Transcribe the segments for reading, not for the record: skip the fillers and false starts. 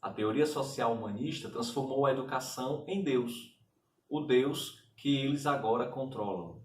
A teoria social humanista transformou a educação em Deus, o Deus que eles agora controlam.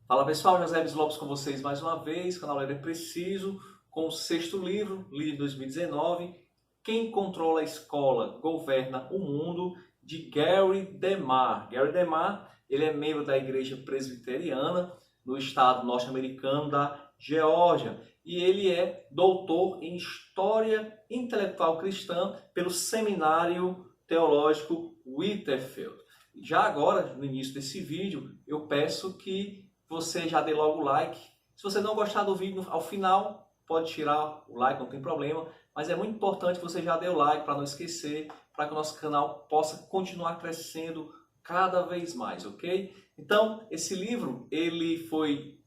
Fala pessoal, José Luiz Lopes com vocês mais uma vez, canal Ler é Preciso, com o 6º livro, lido em 2019, Quem Controla a Escola Governa o Mundo, de Gary DeMar. Gary DeMar, ele é membro da Igreja Presbiteriana no estado norte-americano da Geórgia e ele é doutor em História Intelectual Cristã pelo Seminário Teológico Whitefield. Já agora, no início desse vídeo, eu peço que você já dê logo o like. Se você não gostar do vídeo ao final, pode tirar o like, não tem problema. Mas é muito importante que você já dê o like para não esquecer, para que o nosso canal possa continuar crescendo cada vez mais, ok? Então, esse livro ele foi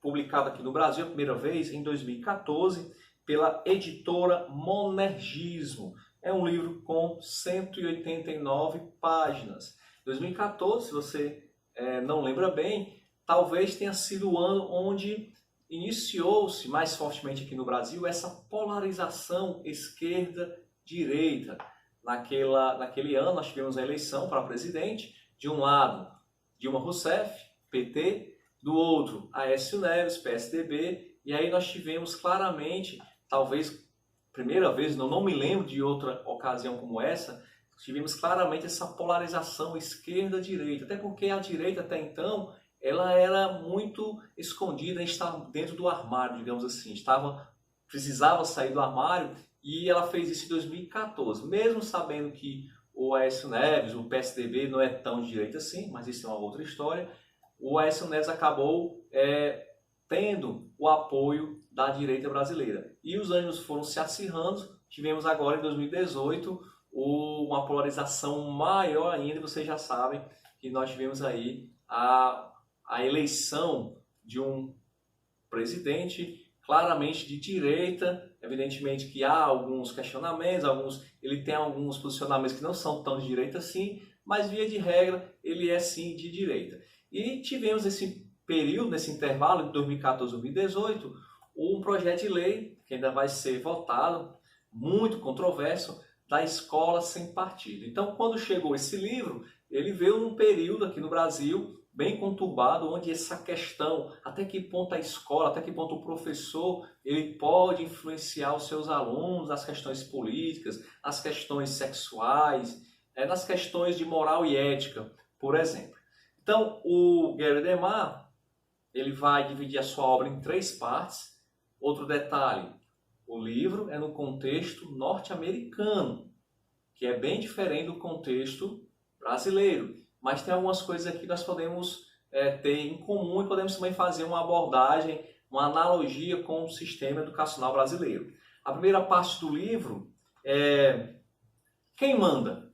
publicado aqui no Brasil a primeira vez em 2014 pela editora Monergismo. É um livro com 189 páginas. 2014, se você não lembra bem, talvez tenha sido o ano onde iniciou-se mais fortemente aqui no Brasil essa polarização esquerda-direita. Naquele ano nós tivemos a eleição para presidente, de um lado Dilma Rousseff, PT, do outro Aécio Neves, PSDB, e aí nós tivemos claramente, talvez primeira vez, não me lembro de outra ocasião como essa, tivemos claramente essa polarização esquerda-direita, até porque a direita até então ela era muito escondida, estava dentro do armário, digamos assim, precisava sair do armário e ela fez isso em 2014, mesmo sabendo que o Aécio Neves, o PSDB não é tão de direita assim, mas isso é uma outra história, o Aécio Neves acabou tendo o apoio da direita brasileira. E os ânimos foram se acirrando, tivemos agora em 2018 uma polarização maior ainda, vocês já sabem que nós tivemos aí a eleição de um presidente claramente de direita. Evidentemente que há alguns questionamentos, ele tem alguns posicionamentos que não são tão de direita assim, mas via de regra ele é sim de direita. E tivemos esse período, nesse intervalo de 2014 a 2018, um projeto de lei que ainda vai ser votado, muito controverso, da escola sem partido. Então, quando chegou esse livro, ele veio num período aqui no Brasil bem conturbado, onde essa questão, até que ponto a escola, até que ponto o professor, ele pode influenciar os seus alunos nas questões políticas, nas questões sexuais, nas questões de moral e ética, por exemplo. Então, o Gary DeMar, ele vai dividir a sua obra em 3 partes. Outro detalhe, o livro é no contexto norte-americano, que é bem diferente do contexto brasileiro. Mas tem algumas coisas aqui que nós podemos ter em comum e podemos também fazer uma abordagem, uma analogia com o sistema educacional brasileiro. A primeira parte do livro é quem manda?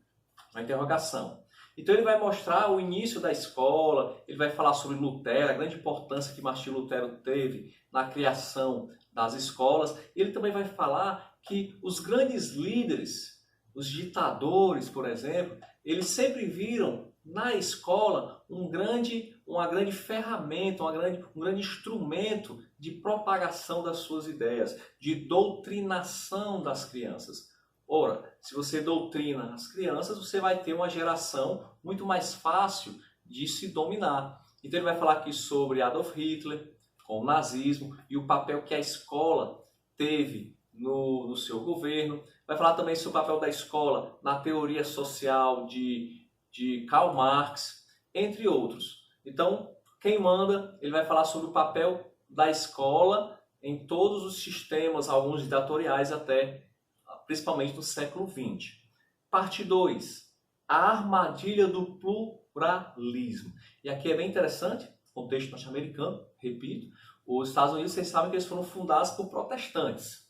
Uma interrogação. Então ele vai mostrar o início da escola, ele vai falar sobre Lutero, a grande importância que Martinho Lutero teve na criação das escolas. Ele também vai falar que os grandes líderes, os ditadores, por exemplo, eles sempre viram na escola uma grande ferramenta, um grande instrumento de propagação das suas ideias, de doutrinação das crianças. Ora, se você doutrina as crianças, você vai ter uma geração muito mais fácil de se dominar. Então ele vai falar aqui sobre Adolf Hitler, com o nazismo e o papel que a escola teve no seu governo. Vai falar também sobre o papel da escola na teoria social de Karl Marx, entre outros. Então, quem manda, ele vai falar sobre o papel da escola em todos os sistemas, alguns ditatoriais até, principalmente no século XX. Parte 2, a armadilha do pluralismo. E aqui é bem interessante, contexto norte-americano, repito, os Estados Unidos, vocês sabem que eles foram fundados por protestantes,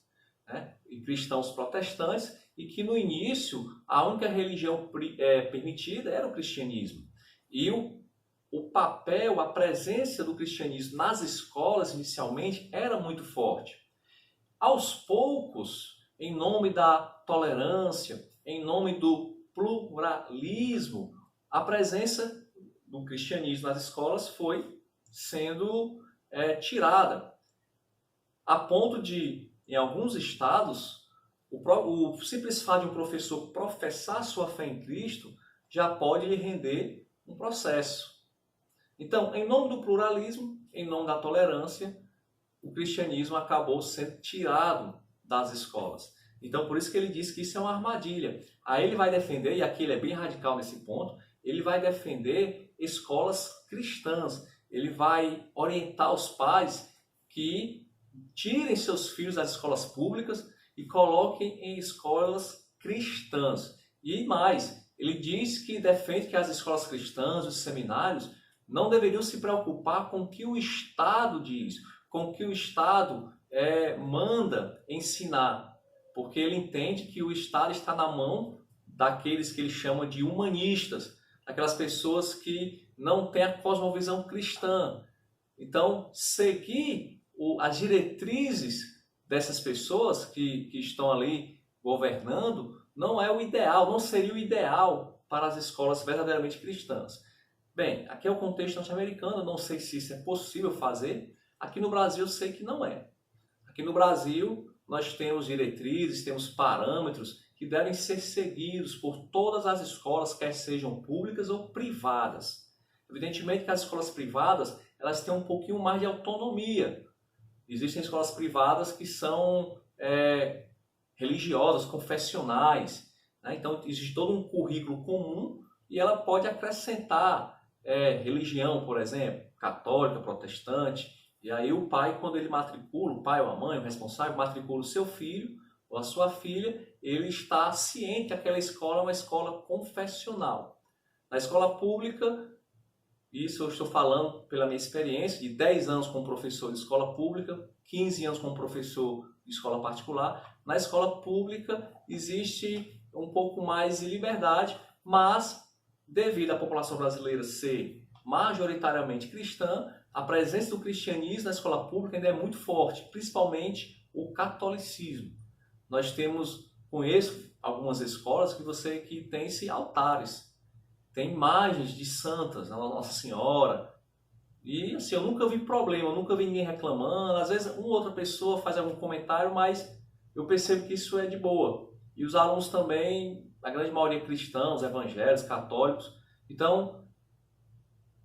né? E cristãos protestantes, e que no início a única religião permitida era o cristianismo. E o papel, a presença do cristianismo nas escolas inicialmente era muito forte. Aos poucos, em nome da tolerância, em nome do pluralismo, a presença do cristianismo nas escolas foi sendo tirada, a ponto de, em alguns estados, o simples fato de um professor professar sua fé em Cristo já pode lhe render um processo. Então, em nome do pluralismo, em nome da tolerância, o cristianismo acabou sendo tirado das escolas. Então, por isso que ele diz que isso é uma armadilha. Aí ele vai defender, e aqui ele é bem radical nesse ponto, ele vai defender escolas cristãs. Ele vai orientar os pais que tirem seus filhos das escolas públicas e coloquem em escolas cristãs. E mais, ele diz que defende que as escolas cristãs, os seminários, não deveriam se preocupar com o que o Estado diz, com o que o Estado manda ensinar, porque ele entende que o Estado está na mão daqueles que ele chama de humanistas, aquelas pessoas que não têm a cosmovisão cristã. Então, seguir as diretrizes dessas pessoas que estão ali governando não é o ideal, não seria o ideal para as escolas verdadeiramente cristãs. Bem, aqui é o contexto norte-americano, não sei se isso é possível fazer. Aqui no Brasil eu sei que não é. Aqui no Brasil nós temos diretrizes, temos parâmetros que devem ser seguidos por todas as escolas, quer sejam públicas ou privadas. Evidentemente que as escolas privadas elas têm um pouquinho mais de autonomia. Existem escolas privadas que são religiosas, confessionais, né? Então existe todo um currículo comum e ela pode acrescentar religião, por exemplo, católica, protestante. E aí o pai, quando ele matricula, o pai ou a mãe, o responsável, matricula o seu filho ou a sua filha, ele está ciente que aquela escola é uma escola confessional. Na escola pública, isso eu estou falando pela minha experiência, de 10 anos como professor de escola pública, 15 anos como professor de escola particular. Na escola pública existe um pouco mais de liberdade, mas devido à população brasileira ser majoritariamente cristã, a presença do cristianismo na escola pública ainda é muito forte, principalmente o catolicismo. Nós conheço algumas escolas que tem altares, tem imagens de santas, Nossa Senhora, e assim, eu nunca vi problema, eu nunca vi ninguém reclamando. Às vezes uma ou outra pessoa faz algum comentário, mas eu percebo que isso é de boa. E os alunos também, a grande maioria cristãos, evangélicos, católicos. Então,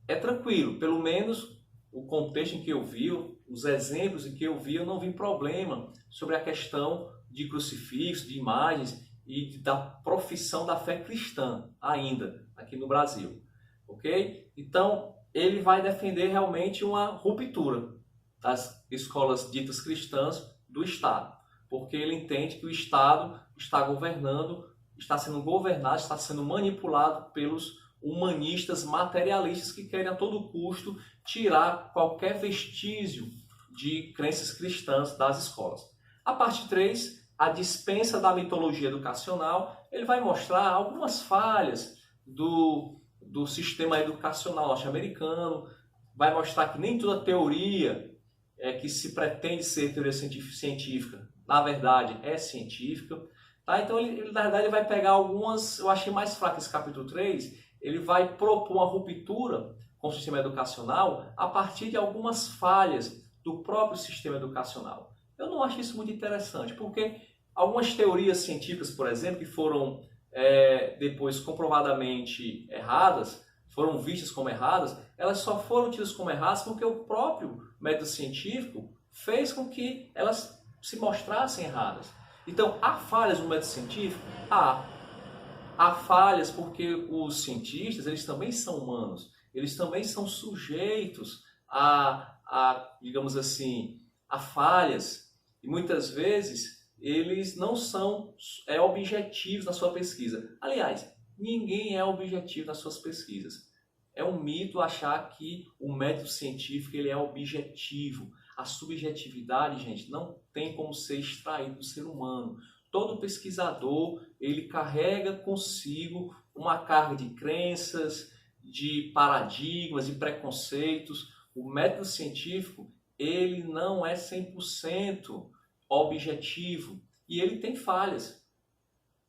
é tranquilo. Pelo menos o contexto em que eu vi, os exemplos em que eu vi, eu não vi problema sobre a questão de crucifixo, de imagens e da profissão da fé cristã ainda aqui no Brasil. Ok? Então, ele vai defender realmente uma ruptura das escolas ditas cristãs do Estado, porque ele entende que o Estado está governando, está sendo governado, está sendo manipulado pelos humanistas materialistas que querem a todo custo tirar qualquer vestígio de crenças cristãs das escolas. A parte 3, a dispensa da mitologia educacional, ele vai mostrar algumas falhas do sistema educacional norte-americano, vai mostrar que nem toda teoria que se pretende ser teoria científica, na verdade, é científica. Tá? Então, ele, na verdade, ele vai pegar algumas, eu achei mais fraco esse capítulo 3, ele vai propor uma ruptura com o sistema educacional a partir de algumas falhas do próprio sistema educacional. Eu não acho isso muito interessante, porque algumas teorias científicas, por exemplo, que foram depois comprovadamente erradas, foram vistas como erradas, elas só foram tidas como erradas porque o próprio método científico fez com que elas se mostrassem erradas. Então, há falhas no método científico? Há falhas porque os cientistas, eles também são humanos, eles também são sujeitos digamos assim, a falhas, e muitas vezes eles não são objetivos na sua pesquisa. Aliás, ninguém é objetivo nas suas pesquisas. É um mito achar que o método científico ele é objetivo. A subjetividade, gente, não tem como ser extraído do ser humano. Todo pesquisador, ele carrega consigo uma carga de crenças, de paradigmas, de preconceitos. O método científico, ele não é 100% objetivo e ele tem falhas.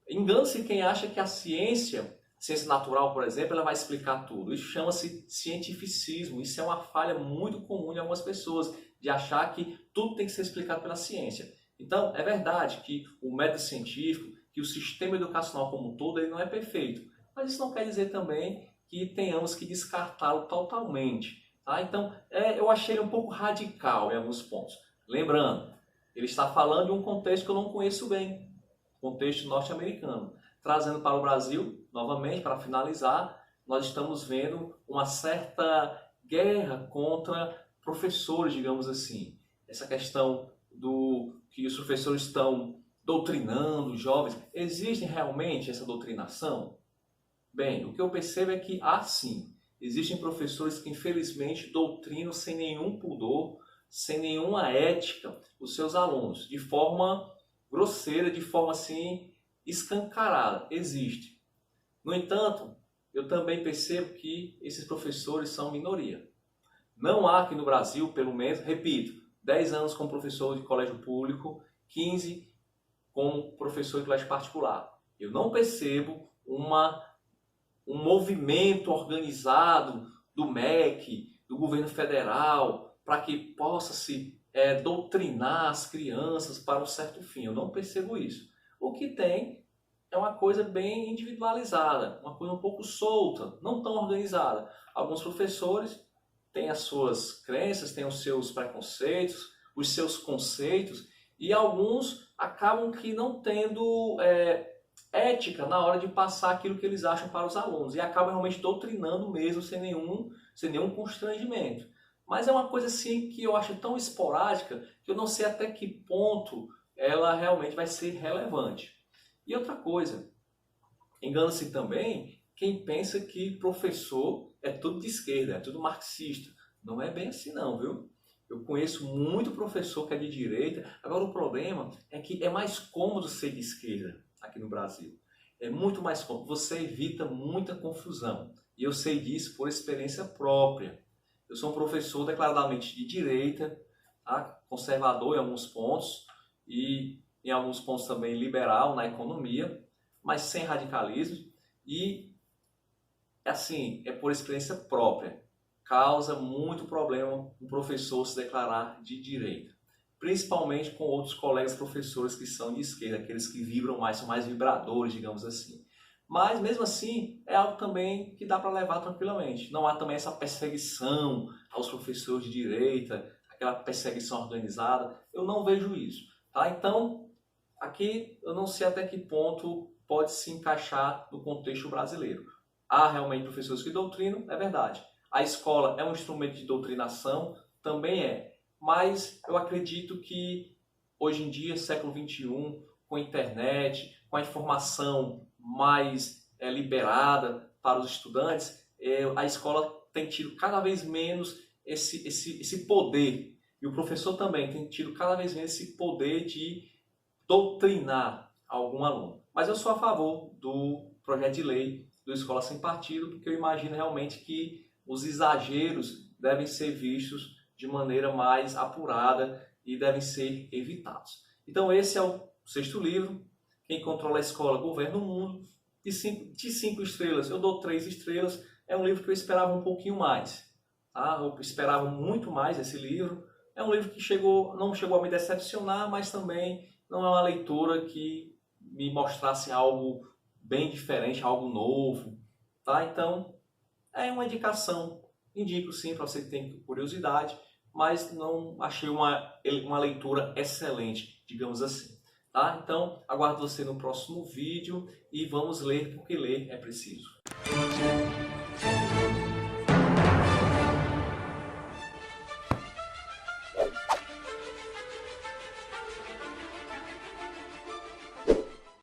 Engana-se quem acha que a ciência ciência natural, por exemplo, ela vai explicar tudo. Isso chama-se cientificismo. Isso é uma falha muito comum em algumas pessoas, de achar que tudo tem que ser explicado pela ciência. Então, é verdade que o método científico, que o sistema educacional como um todo, ele não é perfeito. Mas isso não quer dizer também que tenhamos que descartá-lo totalmente. Tá? Então, eu achei ele um pouco radical em alguns pontos. Lembrando, ele está falando de um contexto que eu não conheço bem, contexto norte-americano. Trazendo para o Brasil, novamente, para finalizar, nós estamos vendo uma certa guerra contra professores, digamos assim. Essa questão do que os professores estão doutrinando os jovens. Existe realmente essa doutrinação? Bem, o que eu percebo é que há sim. Existem professores que infelizmente doutrinam sem nenhum pudor, sem nenhuma ética os seus alunos, de forma grosseira, de forma assim escancarada. Existe. No entanto, eu também percebo que esses professores são minoria. Não há aqui no Brasil, pelo menos, repito, 10 anos como professor de colégio público, 15 como professor de colégio particular. Eu não percebo um movimento organizado do MEC, do governo federal, para que possa se doutrinar as crianças para um certo fim. Eu não percebo isso. O que tem é uma coisa bem individualizada, uma coisa um pouco solta, não tão organizada. Alguns professores têm as suas crenças, têm os seus preconceitos, os seus conceitos, e alguns acabam que não tendo ética na hora de passar aquilo que eles acham para os alunos, e acabam realmente doutrinando mesmo, sem nenhum constrangimento. Mas é uma coisa assim que eu acho tão esporádica que eu não sei até que ponto ela realmente vai ser relevante. E outra coisa, engana-se também quem pensa que professor é tudo de esquerda, é tudo marxista. Não é bem assim não, viu? Eu conheço muito professor que é de direita. Agora o problema é que é mais cômodo ser de esquerda aqui no Brasil. É muito mais cômodo. Você evita muita confusão. E eu sei disso por experiência própria. Eu sou um professor declaradamente de direita, tá? Conservador em alguns pontos e em alguns pontos também liberal na economia, mas sem radicalismo. E assim, é por experiência própria. Causa muito problema um professor se declarar de direita. Principalmente com outros colegas professores que são de esquerda, aqueles que vibram mais, são mais vibradores, digamos assim. Mas mesmo assim, é algo também que dá para levar tranquilamente. Não há também essa perseguição aos professores de direita, aquela perseguição organizada. Eu não vejo isso. Tá? Então, aqui eu não sei até que ponto pode se encaixar no contexto brasileiro. Há realmente professores que doutrinam, é verdade. A escola é um instrumento de doutrinação, também é. Mas eu acredito que hoje em dia, século XXI, com a internet, com a informação mais liberada para os estudantes, a escola tem tido cada vez menos esse poder. E o professor também tem tido cada vez menos esse poder de doutrinar algum aluno. Mas eu sou a favor do projeto de lei do Escola Sem Partido, porque eu imagino realmente que os exageros devem ser vistos de maneira mais apurada e devem ser evitados. Então esse é o 6º livro, Quem Controla a Escola Governa o Mundo. De 5 estrelas, eu dou 3 estrelas. É um livro que eu esperava um pouquinho mais. Tá? Eu esperava muito mais esse livro. É um livro que não chegou a me decepcionar, mas também não é uma leitura que me mostrasse algo bem diferente, algo novo. Tá? Então, é uma indicação. Indico sim para você que tem curiosidade, mas não achei uma leitura excelente, digamos assim. Tá? Então, aguardo você no próximo vídeo e vamos ler porque ler é preciso.